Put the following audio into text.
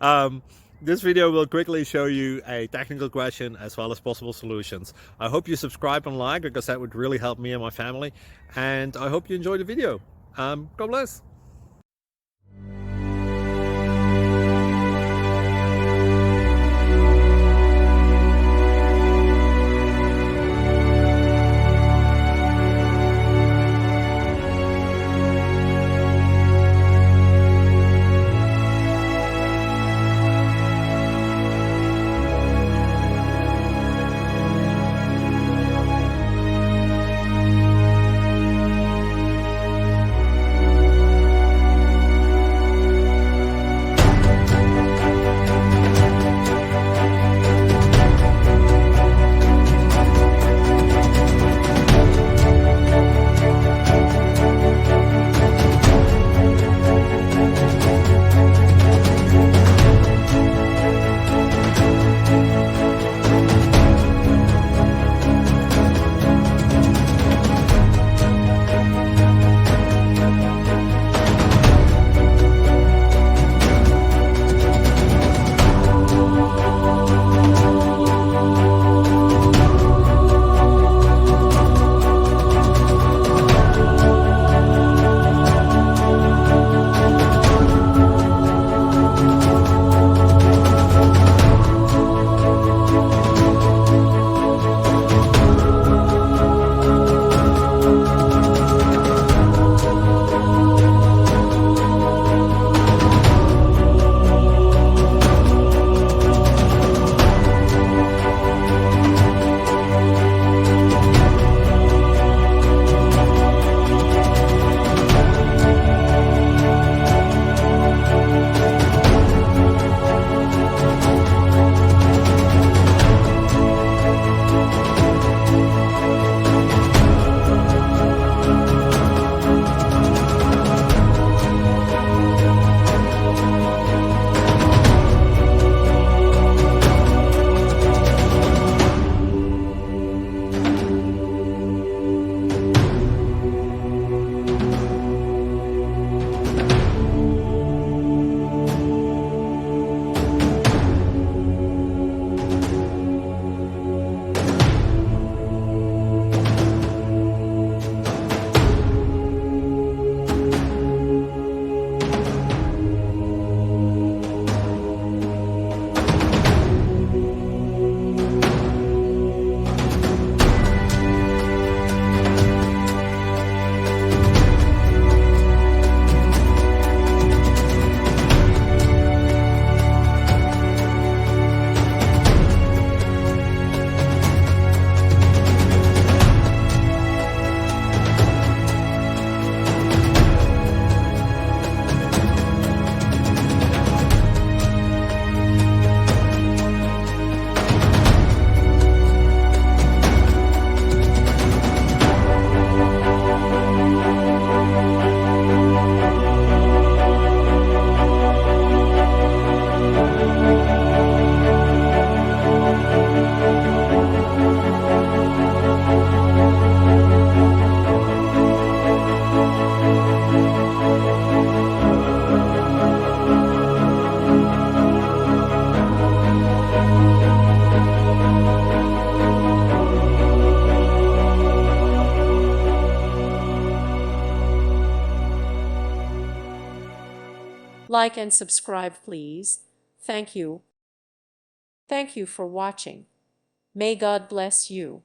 um, this video will quickly show you a technical question as well as possible solutions. I hope you subscribe and like, because that would really help me and my family. And I hope you enjoy the video. God bless. Like and subscribe, please. Thank you. Thank you for watching. May God bless you.